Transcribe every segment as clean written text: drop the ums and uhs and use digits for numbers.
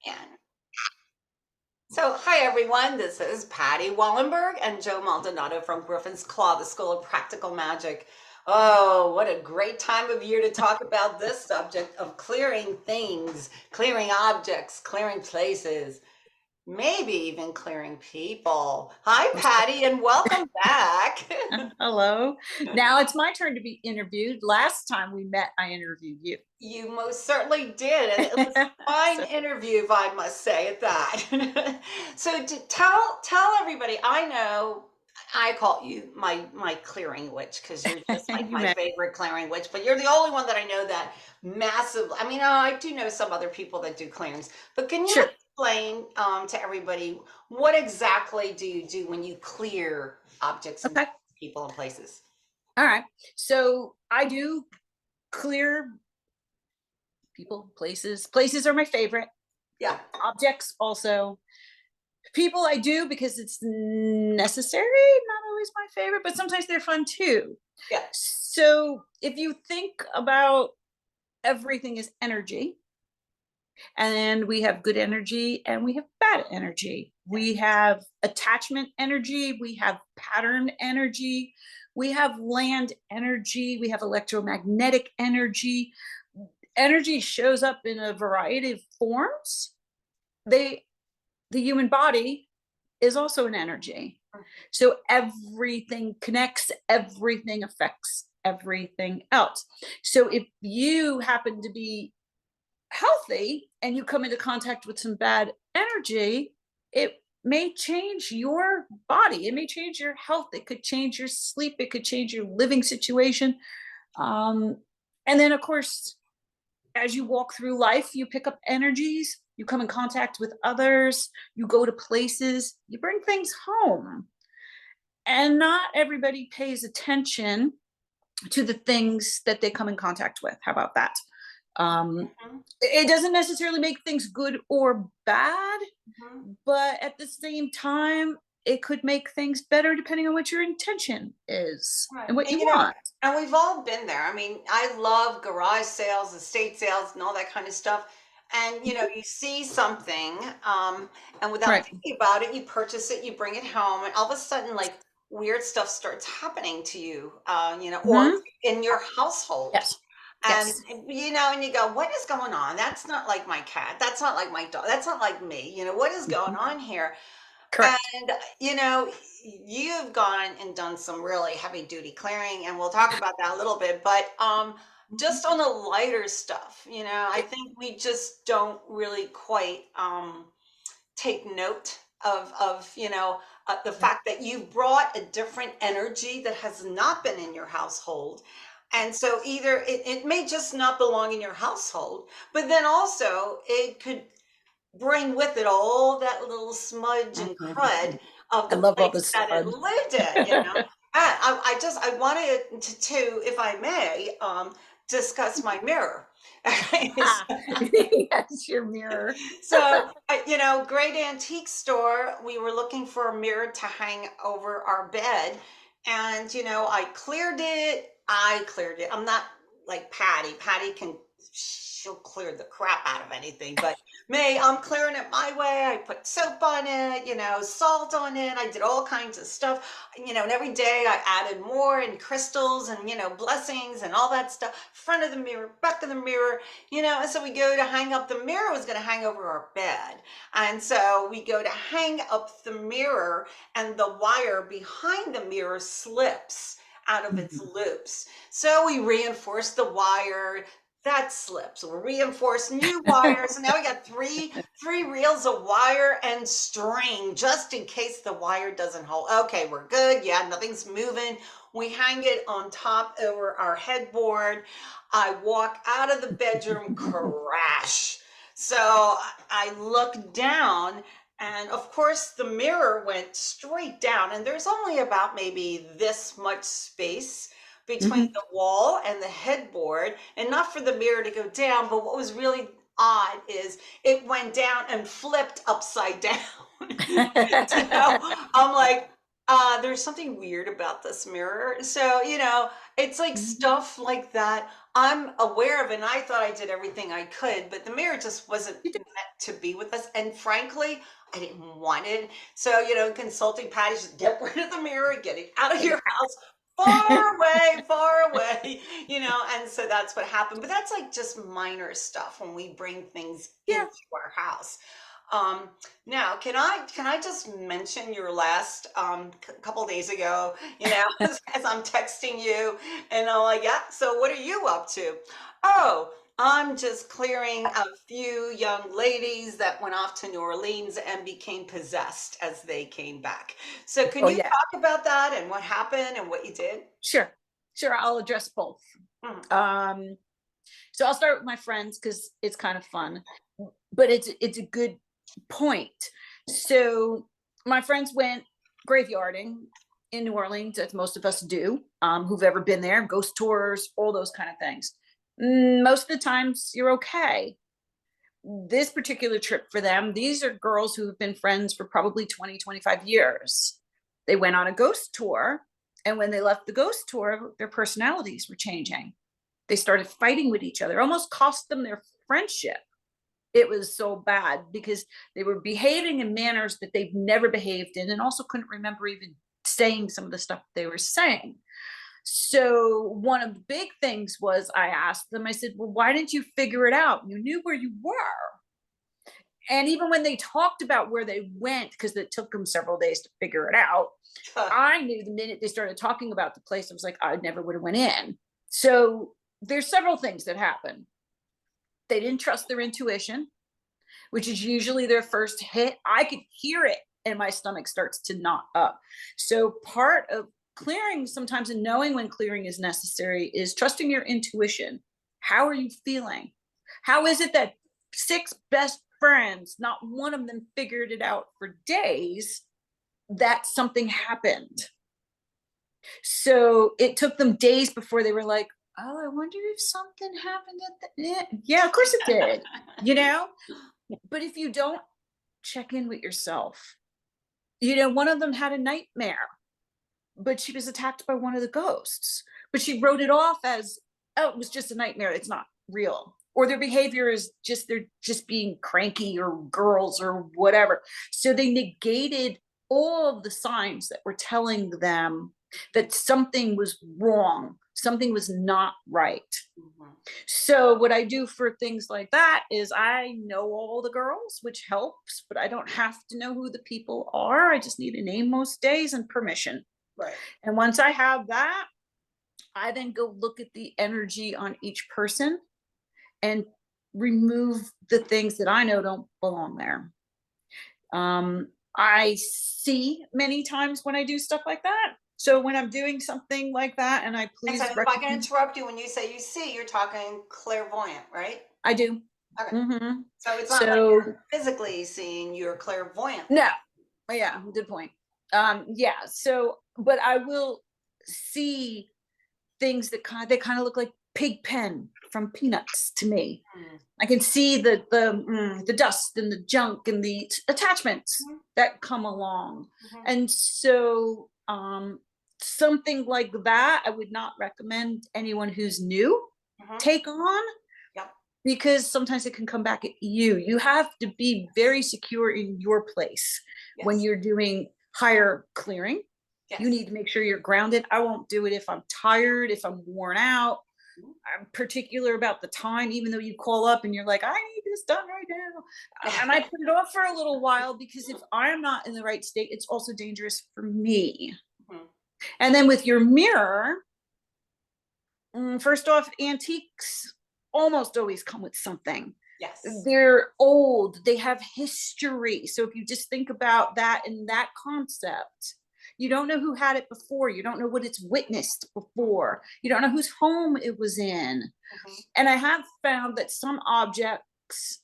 And so, hi everyone, this is Patty Wallenberg and Joe Maldonado from Griffin's Claw, the School of Practical Magic. Oh, what a great time of year to talk about this subject of clearing things, clearing objects, clearing places, maybe even clearing people. Hi, Patty, and welcome back. Hello. Now it's my turn to be interviewed. Last time we met, I interviewed you. You most certainly did, and it was a fine So, interview, if I must say at that. So to tell everybody, I know I call you my clearing witch because you're just like you my met. favorite clearing witch, but you're the only one that I know that massive. I mean, I do know some other people that do clearings, but can you Sure. explain to everybody what exactly do you do when you clear objects and Okay. people and places? All right. So I do clear people, places. Places are my favorite. Yeah, Objects also. People I do because it's necessary, not always my favorite, but sometimes they're fun too. yeah. So if you think about everything is energy, and we have good energy and we have bad energy. We have attachment energy, we have pattern energy, we have land energy, we have electromagnetic energy. Energy shows up in a variety of forms. They the human body is also an energy. So everything connects, everything affects everything else. So if you happen to be healthy and you come into contact with some bad energy, it may change your body. It may change your health. It could change your sleep. It could change your living situation. Um, and then, of course, as you walk through life, you pick up energies. You come in contact with others. You go to places. You bring things home. And not everybody pays attention to the things that they come in contact with. How about that? Um, Mhm, it doesn't necessarily make things good or bad, mhm. but at the same time, it could make things better depending on what your intention is Right. and what And you want. and we've all been there. I mean, I love garage sales, estate sales, and all that kind of stuff. And you see something, and without Right. thinking about it, you purchase it, you bring it home, and all of a sudden, like weird stuff starts happening to you, or Hmm. in your household. Yes. And Yes. and you go, what is going on? That's not like my cat. That's not like my dog. That's not like me. What is going Mhm. on here? Correct. And, you've gone and done some really heavy duty clearing, and we'll talk about that a little bit. But Mhm. just on the lighter stuff, I think we just don't really quite take note of the Right. fact that you've brought a different energy that has not been in your household. And so either it may just not belong in your household, but then also it could bring with it all that little smudge and crud Mhm. of I the love all place this that it fun. lived in. I wanted to, if I may, discuss my mirror. Ah, yes, your mirror. So, great antique store. We were looking for a mirror to hang over our bed. And, I cleared it. I cleared it. I'm not like Patty. Patty she'll clear the crap out of anything. But me, I'm clearing it my way. I put soap on it, salt on it. I did all kinds of stuff, and every day I added more and crystals and, blessings and all that stuff. Front of the mirror, back of the mirror, and so we go to hang up the mirror was going to hang over our bed. And so we go to hang up the mirror, and the wire behind the mirror slips out of its Mhm. loops. So we reinforce the wire. That slips. We'll reinforce new wires. And now we got three reels of wire and string just in case the wire doesn't hold. Okay, we're good. Yeah, nothing's moving. We hang it on top over our headboard. I walk out of the bedroom, crash. So I look down, and of course, the mirror went straight down. And there's only about maybe this much space between Mhm. the wall and the headboard, and not for the mirror to go down. But what was really odd is it went down and flipped upside down. So I'm like, There's something weird about this mirror. So, it's like Mhm. stuff like that I'm aware of, and I thought I did everything I could, but the mirror just wasn't You did. meant to be with us. And frankly, I didn't want it. So, consulting Patty, just get rid of the mirror, get it out of Take your it house, far away, and so that's what happened. But that's like just minor stuff when we bring things Yeah. into our house. Um, Now, can I just mention your last couple days ago, as I'm texting you and I'm like, yeah, so what are you up to? Oh, I'm just clearing a few young ladies that went off to New Orleans and became possessed as they came back. So can Oh you yeah. talk about that and what happened and what you did? Sure. Sure. I'll address both. Mhm. Um, so I'll start with my friends because it's kind of fun, but it's a good point. So my friends went graveyarding in New Orleans, as most of us do, who've ever been there, ghost tours, all those kind of things. Most of the times you're okay. This particular trip for them, these are girls who have been friends for probably 20, 25 years. They went on a ghost tour, and when they left the ghost tour, their personalities were changing. They started fighting with each other, almost cost them their friendship. It was so bad because they were behaving in manners that they've never behaved in, and also couldn't remember even saying some of the stuff they were saying. So one of the big things was, I asked them, I said, well, why didn't you figure it out? You knew where you were. And even when they talked about where they went, because it took them several days to figure it out, I knew the minute they started talking about the place, I was like, I never would have went in. So there's several things that happen. They didn't trust their intuition, which is usually their first hit. I could hear it and my stomach starts to knot up. So part of clearing sometimes, and knowing when clearing is necessary, is trusting your intuition. How are you feeling? How is it that six best friends, not one of them figured it out for days, that something happened? So it took them days before they were like, oh, I wonder if something happened at the, yeah, of course it did, you know? But if you don't check in with yourself, one of them had a nightmare, but she was attacked by one of the ghosts, but she wrote it off as, oh, it was just a nightmare, it's not real. Or their behavior is just, they're just being cranky or girls or whatever. So they negated all of the signs that were telling them that something was wrong, something was not right. Mhm. So what I do for things like that is, I know all the girls, which helps, but I don't have to know who the people are. I just need a name most days and permission. Right. And once I have that, I then go look at the energy on each person and remove the things that I know don't belong there. I see many times when I do stuff like that. So when I'm doing something like that, and I And so please if I can recommend, interrupt you when you say you see, you're talking clairvoyant, right? I do. Okay. Hmm. So it's not like So you're physically seeing, you're clairvoyantly. no. Oh, yeah, good point. Yeah, so but I will see things that they kind of look like pig pen from Peanuts to me. Mm. I can see the dust and the junk and the attachments Mhm, that come along. mhm, And so something like that I would not recommend anyone who's new mhm. take on, Yep. because sometimes it can come back at you. You have to be very secure in your place when Yes. you're doing higher clearing. You Yes. need to make sure you're grounded. I won't do it if I'm tired, if I'm worn out. Mhm. I'm particular about the time, even though you call up and you're like, I need this done right now. And I put it off for a little while, because if I'm not in the right state, it's also dangerous for me. Mhm. And then with your mirror, first off, antiques almost always come with something. Yes. They're old, they have history. So if you just think about that in that concept, you don't know who had it before, you don't know what it's witnessed before, you don't know whose home it was in. Mhm, And I have found that some objects,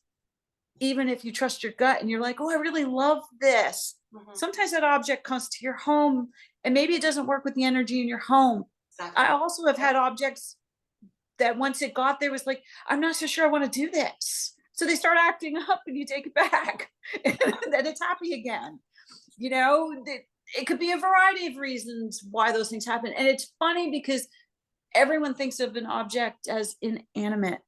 even if you trust your gut and you're like, oh, I really love this, mhm. sometimes that object comes to your home and maybe it doesn't work with the energy in your home. I Exactly. also have Yep. had objects that once it got there was like, I'm not so sure I want to do this. So they start acting up and you take it back. And then it's happy again. You know, it could be a variety of reasons why those things happen. And it's funny because everyone thinks of an object as inanimate.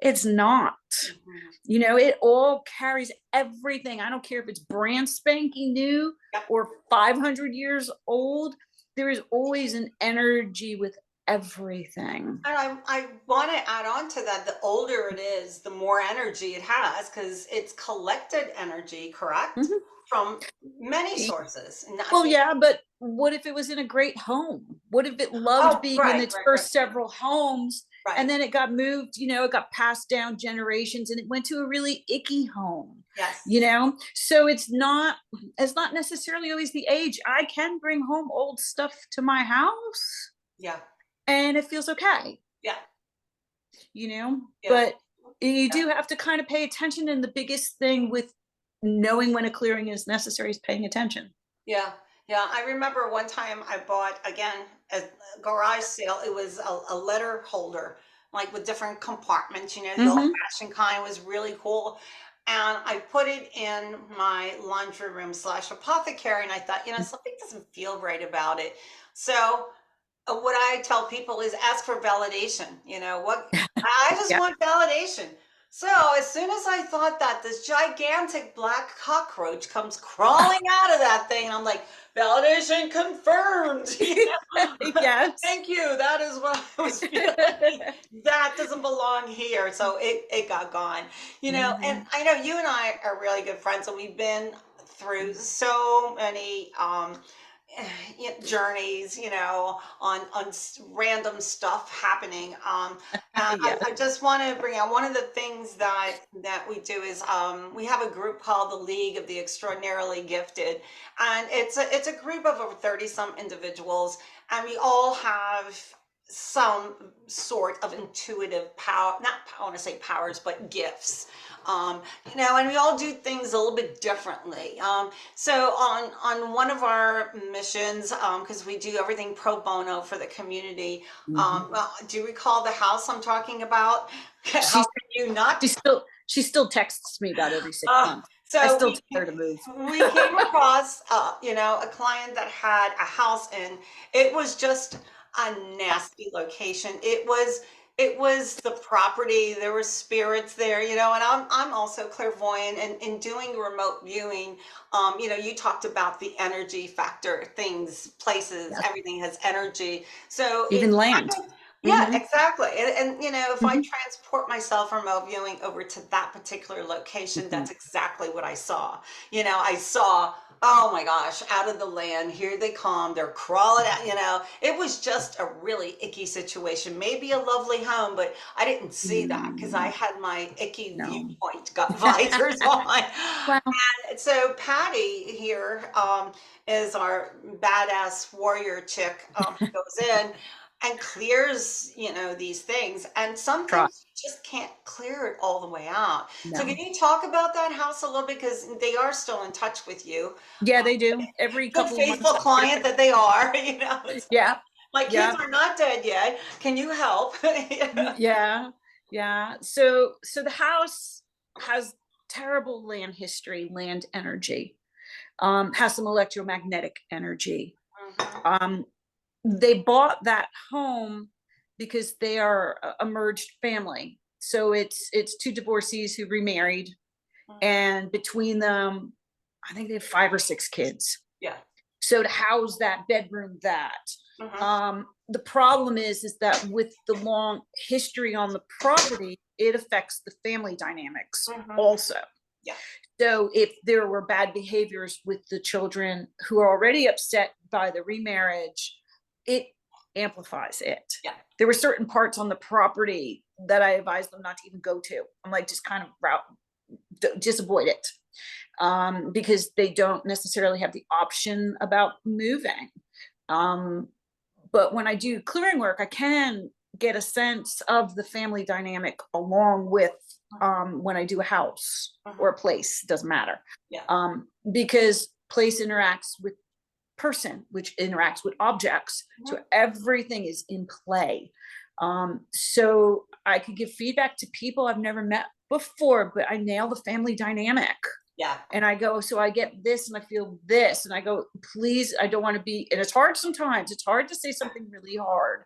It's not. Mhm. You know, it all carries everything. I don't care if it's brand spanking new Yeah. or 500 years old. There is always an energy with everything. And I want to add on to that. The older it is, the more energy it has because it's collected energy, correct? Mhm. From many Y- sources. Not Well, just, yeah, but what if it was in a great home? What if it loved oh, being in right, its right, right, first several homes and right. then it got moved, you know, it got passed down generations and it went to a really icky home, you Yes. know? So it's not necessarily always the age. I can bring home old stuff to my house Yeah. and it feels okay, Yeah. you know? Yeah. But you do have to kind of pay attention. And the biggest thing with knowing when a clearing is necessary is paying attention. Yeah, yeah. I remember one time I bought again a garage sale. It was a letter holder, like with different compartments. You know, the Hmm. old-fashioned kind was really cool. And I put it in my laundry room slash apothecary, and I thought, something doesn't feel right about it. So what I tell people is ask for validation. What I just Yeah. want validation. So as soon as I thought that, this gigantic black cockroach comes crawling out of that thing, and I'm like, validation confirmed. Yes. Thank you. That is what I was feeling. That doesn't belong here. So it got gone. And Hmm. I know you and I are really good friends, and we've been through so many journeys, on random stuff happening. And Yeah. I just want to bring out one of the things that we do is we have a group called the League of the Extraordinarily Gifted, and it's a group of over 30 some individuals, and we all have some sort of intuitive power, not I want to say powers, but gifts. And we all do things a little bit differently. So on one of our missions, because we do everything pro bono for the community, Hmm. well, do you recall the house I'm talking about? How She can you not? she still texts me about every six Uh, months. I so still we tell her to move. we came across, a client that had a house, and it was just a nasty location. It was the property. There were spirits there, and I'm also clairvoyant, and in doing remote viewing, you talked about the energy factor, things, places, Yes. everything has energy. So Even it land. kind of, yeah, Hmm. exactly. And if I Hmm. transport myself remote viewing over to that particular location, Hmm. that's exactly what I saw. I saw, oh my gosh, out of the land, here they come, they're crawling out, it was just a really icky situation. Maybe a lovely home, but I didn't see that because I Mm, had my icky no. viewpoint got visors on. Well, And so Patty here is our badass warrior chick, who goes in and clears, these things. And some try. things you just can't clear it all the way out. So can No. you talk about that house a little bit? Because they are still in touch with you. Yeah, they do. Every Good couple of faithful months I hear client from. that they are, it's like, Yeah. my kids Yeah. are not dead yet. Can you help? Yeah. Yeah. Yeah. So the house has terrible land history, land energy, has some electromagnetic energy. Mhm, Um, they bought that home because they are a merged family. So it's two divorcees who remarried, mhm. and between them, I think they have 5 or 6 kids. Yeah. So to house that bedroom, Mhm, the problem is that with the long history on the property, it affects the family dynamics mhm. also. Yeah. So if there were bad behaviors with the children who are already upset by the remarriage, it amplifies it. Yeah. There were certain parts on the property that I advised them not to even go to. I'm like, just kind of just avoid it, because they don't necessarily have the option about moving. Um, but when I do clearing work, I can get a sense of the family dynamic along with, when I do a house or Mhm. a place, doesn't matter. Yeah. Because place interacts with person, which interacts with objects. So Mhm. everything is in play. So I could give feedback to people I've never met before, but I nail the family dynamic. Yeah. And I go, so I get this and I feel this. And I go, please, I don't want to be, and it's hard sometimes. It's hard to say something really hard.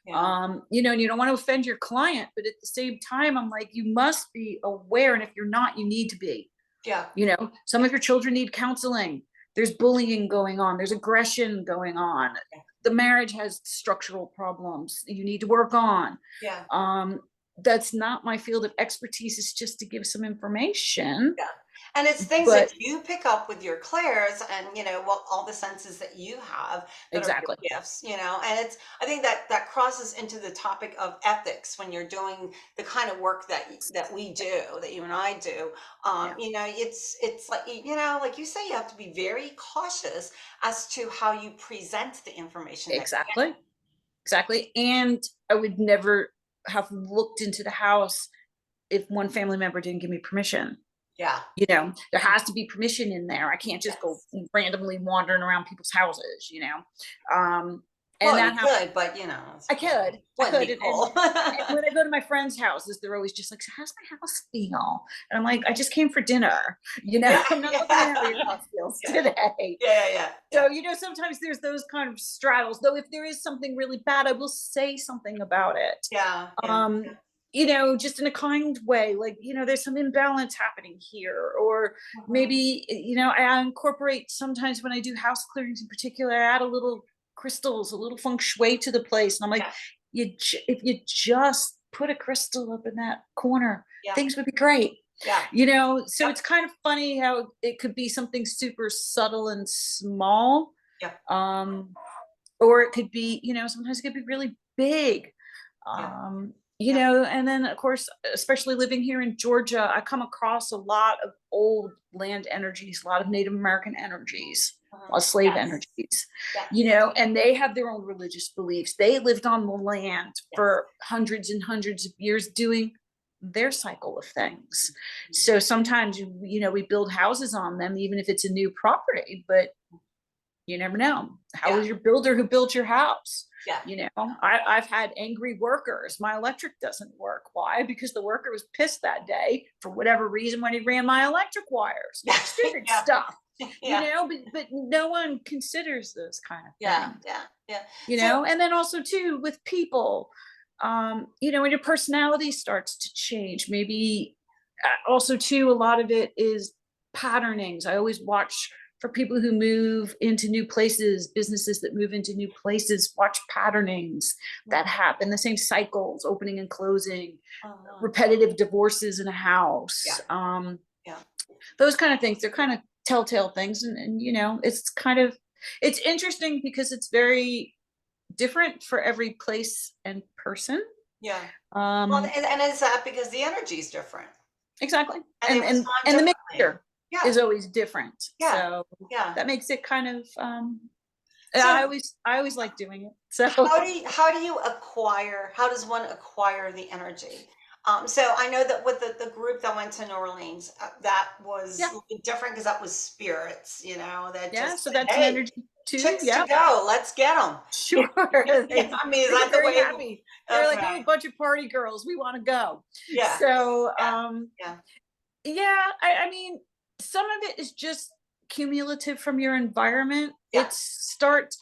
Yeah. You know, and you don't want to offend your client, but at the same time, I'm like, you must be aware. And if you're not, you need to be. Yeah. You know, some of your children need counseling. There's bullying going on. There's aggression going on. The marriage has structural problems you need to work on. Yeah. That's not my field of expertise. It's just to give some information. Yeah. And it's things But that you pick up with your clairs and, what all the senses that you have that are exactly. your gifts, and I think that that crosses into the topic of ethics when you're doing the kind of work that we do, that you and I do. Yeah, It's like, like you say, you have to be very cautious as to how you present the information that you get. exactly. Exactly. And I would never have looked into the house if one family member didn't give me permission. Yeah. You know, there has to be permission in there. I can't just go Yes. randomly wandering around people's houses, and Well, you that happened. could, but it's I could, I wouldn't could. be cool. And when I go to my friends' houses, they're always just like, so how's my house feel? And I'm like, I just came for dinner. Yeah. I'm not looking at how your house feels Yeah. today. Yeah. Yeah. So, sometimes there's those kind of straddles, though if there is something really bad, I will say something about it. Yeah. Yeah. Um, just in a kind way, like, there's some imbalance happening here, or Mhm. maybe, I incorporate sometimes when I do house clearings in particular, I add a little crystals, a little feng shui to the place. And I'm like, Yeah. if you just put a crystal up in that corner, Yeah. things would be great. Yeah. So Yep. it's kind of funny how it could be something super subtle and small. Yep. Um, or it could be, sometimes it could be really big. Yeah. You Yep. know, and then of course, especially living here in Georgia, I come across a lot of old land energies, a lot of Native American energies, a lot of slave Yes. energies, Yes. and they have their own religious beliefs. They lived on the land Yes. for hundreds and hundreds of years doing their cycle of things. Mhm. So sometimes, we build houses on them, even if it's a new property, but you never know. How Yeah. was your builder who built your house? Yeah. I've had angry workers. My electric doesn't work. Why? Because the worker was pissed that day for whatever reason when he ran my electric wires. Yeah. Stupid Yeah. stuff. Yeah. But no one considers those kind of Yeah. things. Yeah. Yeah. And then also too with people, when your personality starts to change, maybe also too, a lot of it is patternings. I always watch for people who move into new places, businesses that move into new places, watch patternings that happen, the same cycles, opening and closing, Uh-huh. repetitive divorces in a house, Yeah. Yeah. those kind of things. They're kind of telltale things. And it's interesting because it's very different for every place and person. Yeah. Well, Um, and is that because the energy is different exactly. and they respond And the differently? mixture Yeah. is always different. Yeah. So Yeah. that makes it kind of So I always like doing it. So how do you acquire, how does one acquire the energy? So I know that with the group that went to New Orleans, that was yeah, a little bit different because that was spirits, that yeah. just So said, that's an hey, energy too. chicks to Yep. go, let's get them. Sure. Yeah, I mean, is They that get the very way? happy. They're like, oh, Okay. a bunch of party girls. We want to go. Yeah. So Yeah. Yeah. yeah, I mean, some of it is just cumulative from your environment. Yeah. It starts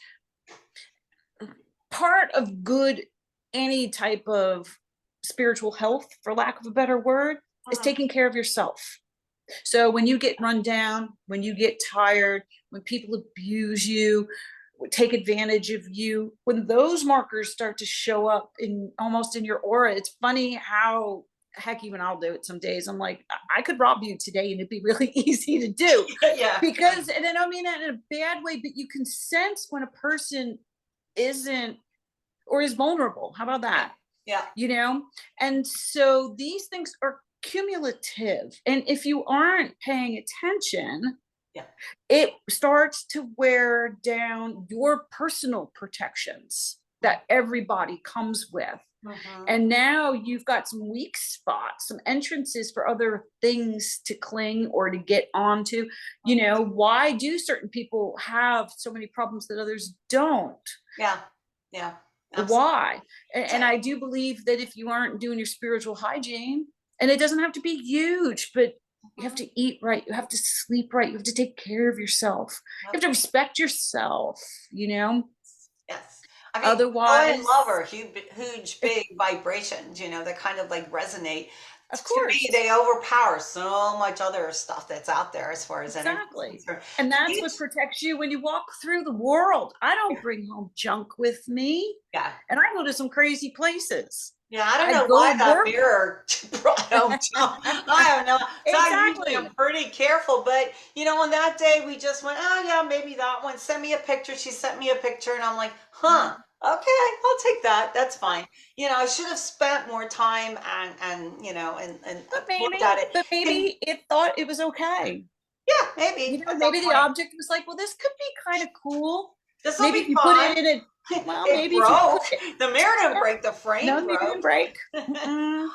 part of good, any type of spiritual health, for lack of a better word, is Mhm. taking care of yourself. So when you get run down, when you get tired, when people abuse you, take advantage of you, when those markers start to show up in almost in your aura, it's funny how, heck, even I'll do it some days. I'm like, I could rob you today and it'd be really easy to do. Yeah. Yeah. Because, and I don't mean that in a bad way, but you can sense when a person isn't or is vulnerable. How about Yeah. that? Yeah. And so these things are cumulative, and if you aren't paying attention, Yeah. it starts to wear down your personal protections that everybody comes with. Mhm. And now you've got some weak spots, some entrances for other things to cling or to get onto. Why do certain people have so many problems that others don't? Yeah. Yeah. Absolutely. Why? And I do believe that if you aren't doing your spiritual hygiene, and it doesn't have to be huge, but You have Mhm. to eat right. You have to sleep right. You have to take care of yourself. You have to Yep. respect yourself, you know? Yes. I mean, joy and love Otherwise, are huge, big vibrations, that kind of like resonate. of To me, course, they overpower so much other stuff that's out there as far as energy is exactly. concerned. And Can that's you? what protects you when you walk through the world. I don't bring home junk with me. Yeah. And I go to some crazy places. Yeah, I don't I know go why to that work. mirror brought home Trump. I don't know. So I usually am Exactly. pretty careful, but on that day we just went, oh yeah, maybe that one. Send me a picture. She sent me a picture, and I'm like, huh, okay, I'll take that. That's fine. I should have spent more time and looked at it. But And maybe it thought it was okay. yeah, maybe at that Maybe the point, object was like, well, this could be kind of cool. this will Maybe be if you put fun. it in a, well, It maybe if you put broke. it, The mirror didn't yeah, break. The no, frame maybe didn't broke. break. Mm-mm,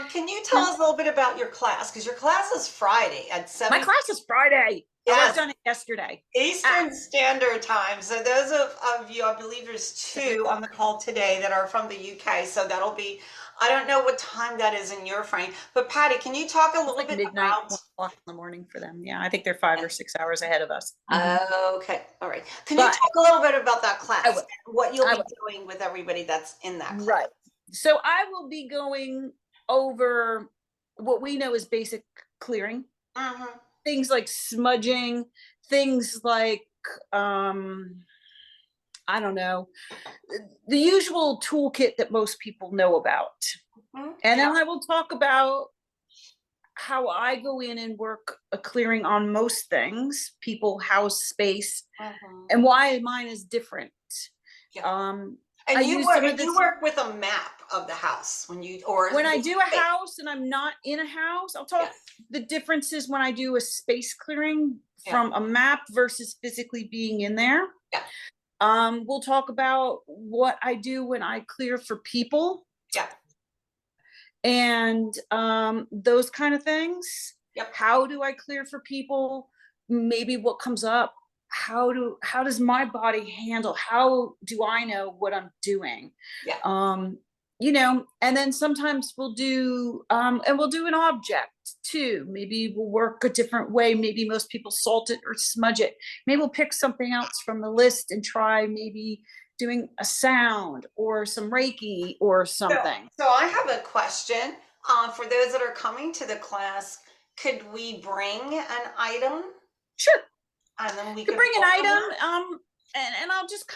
Can you tell no. us a little bit about your class? Because your class is Friday at My 7. class is Friday. I worked Yes, on it yesterday. Ah, Eastern Standard Time. So those of you, I believe there's 2 on the 7 o'clock. call today that are from the UK. So that'll be, I don't know what time that is in your frame. But Patty, can you talk a It's little like bit midnight, about? 1 o'clock in the morning for them. Yeah, I think they're 5 or 6 hours ahead of us. Okay, all right. Can you But talk a little bit about that I class will. and what you'll I be will. doing with everybody that's in that class? Right. So I will be going over what we know as basic clearing, Mm-hmm. things like smudging, things like um I don't know, the usual toolkit that most people know about. Hmm. And Yeah. then I will talk about how I go in and work a clearing on most things, people, house, space, Hmm. and why mine is different. Yeah. Um, I And you use work some of and you this work with a map of the house when you or when I the do a space. house and I'm not in a house. I'll talk Yes. the differences when I do a space clearing Yeah. from a map versus physically being in there. Yeah. We'll talk about what I do when I clear for people Yeah. and those kind of things. Yep. How do I clear for people? Maybe what comes up. How does my body handle? How do I know what I'm doing? Yeah. Um, and then sometimes we'll do and we'll do an object too. Maybe we'll work a different way. Maybe most people salt it or smudge it. Maybe we'll pick something else from the list and try maybe doing a sound or some Reiki or So, something. so I have a question. For those that are coming to the class, could we bring an item Sure, and then we could could bring an work on item, that? and I'll just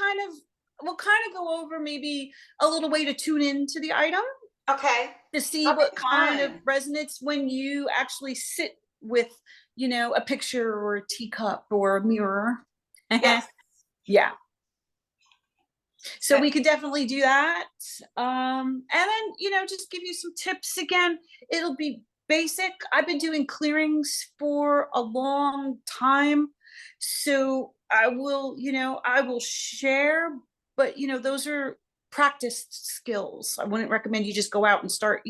we'll kind of go over maybe a little way to tune into the item Okay. to see That'd what be kind of fun. resonates when you actually sit with, a picture or a teacup or a mirror. Yes. Yeah. So Okay. we could definitely do that. And then, just give you some tips again. It'll be basic. I've been doing clearings for a long time. So I will share, but those are practiced skills. I wouldn't recommend you just go out and start,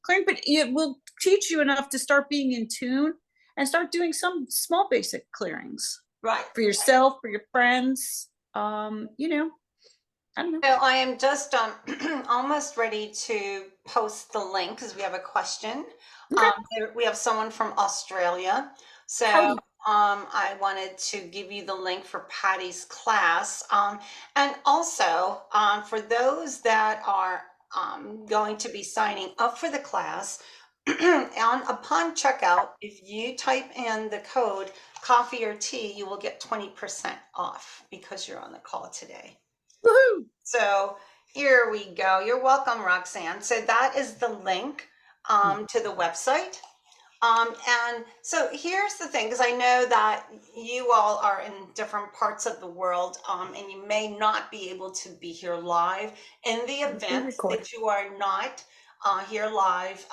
clearing, but it will teach you enough to start being in tune and start doing some small basic clearings Right. for yourself, for your friends. I don't know. So I am just almost ready to post the link because we have a question. Okay. We have someone from Australia. So Howdy. I wanted to give you the link for Patty's class. And also for those that are going to be signing up for the class, upon checkout, if you type in the code coffee or tea, you will get 20% off because you're on the call today. Woohoo. So here we go. You're welcome, Roxanne. So that is the link to the website. And so here's the thing, because I know that you all are in different parts of the world, and you may not be able to be here live. In the We event record. that you are not here live,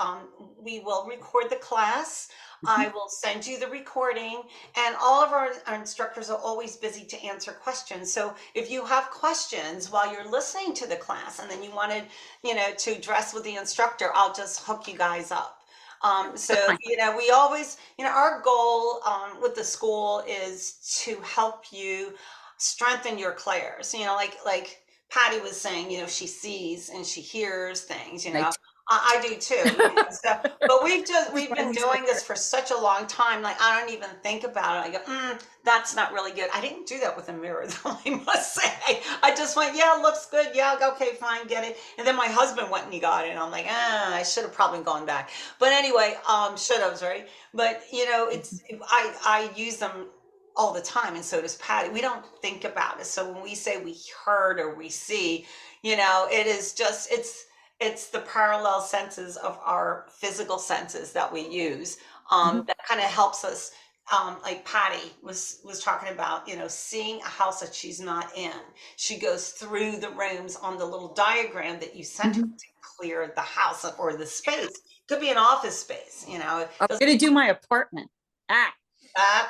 we will record the class. I will send you the recording, and all of our instructors are always busy to answer questions. So if you have questions while you're listening to the class, and then you wanted, to address with the instructor, I'll just hook you guys up. So, That's fine. we always, our goal with the school is to help you strengthen your clairs, like Patty was saying, she sees and she hears things, I I do too, you know, so, but It's we've my been least doing this favorite. for such a long time, like, I don't even think about it. I go, that's not really good. I didn't do that with a mirror, though, I must say. I just went, yeah, looks good. Yeah, okay, fine, get it. And then my husband went and he got it. And I'm like, I should have probably gone back. But anyway, should have, right? But, you know, I use them all the time, and so does Patty. We don't think about it. So when we say we heard or we see, you know, it is just, it's the parallel senses of our physical senses that we use, Mhm. that kind of helps us, like Patty was talking about, you know, seeing a house that she's not in. She goes through the rooms on the little diagram that you sent her Mhm. to clear the house or the space. Could be an office space, you know, it I'm doesn't. gonna do my apartment. Ah,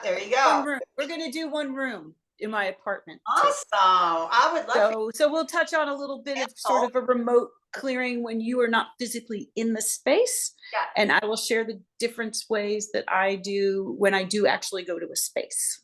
There you go. one room. We're gonna do one room in my apartment too. Awesome. I would love for So we'll touch on a little bit you of to sort of a remote clearing when you are not physically in the space. yeah. And I will share the different ways that I do when I do actually go to a space.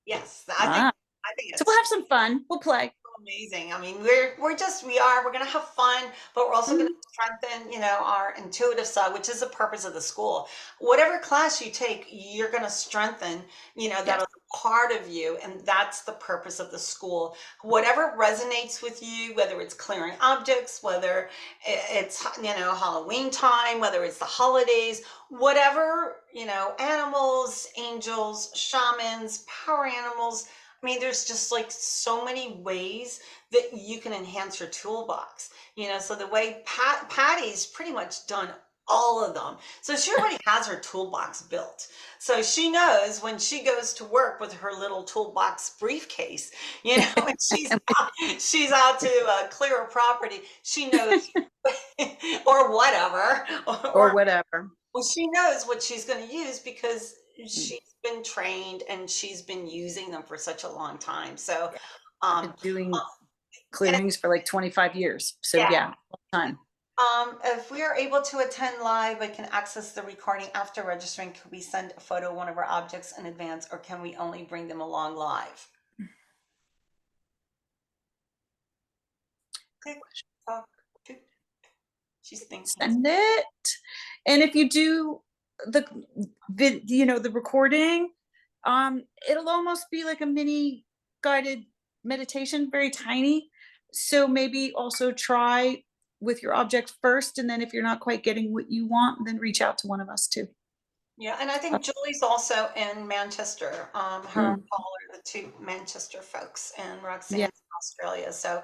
Yes, Ah, I think so we'll it's have some fun. We'll play. amazing. I mean, we're gonna have fun, but we're also gonna Mhm. strengthen, you know, our intuitive side, which is the purpose of the school. Whatever class you take, you're gonna strengthen, you know, that Yes. other part of you, and that's the purpose of the school. Whatever resonates with you, whether it's clearing objects, whether it's, you know, Halloween time, whether it's the holidays, whatever, you know, animals, angels, shamans, power animals. I mean, there's just like so many ways that you can enhance your toolbox. You know, so the way Patty's pretty much done all of them. So she already has her toolbox built. So she knows when she goes to work with her little toolbox briefcase, you know, and she's out to clear a property, she knows, or whatever, Or or whatever. well, she knows what she's going to use because Mm. she's been trained and she's been using them for such a long time. So, Yeah. I've um, been doing and clearings for like 25 years. So yeah, yeah, long time. if we are able to attend live, I can access the recording after registering. Can we send a photo of one of our objects in advance, or can we only bring them along live? Tick tock, tick. She's thinking. Send it. And if you do the recording, it'll almost be like a mini guided meditation, very tiny. So maybe also try with your object first, and then if you're not quite getting what you want, then reach out to one of us too. Yeah, and I Uh, think Julie's also in Manchester. Her and mm, Paul are the two Manchester folks, and yeah. Roxanne's in Australia. So,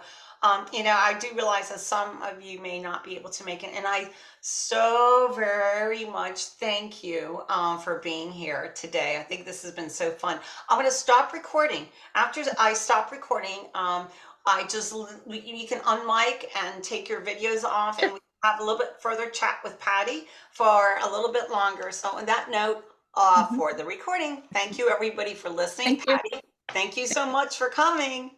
you know, I do realize that some of you may not be able to make it, and I so very much thank you for being here today. I think this has been so fun. I'm going to stop recording. After I stop recording, you can unmic and take your videos off, and Sure. we have a little bit further chat with Patty for a little bit longer. So on that note, Mhm. for the recording, thank you everybody for listening. Thank you. Patty, thank you so much for coming.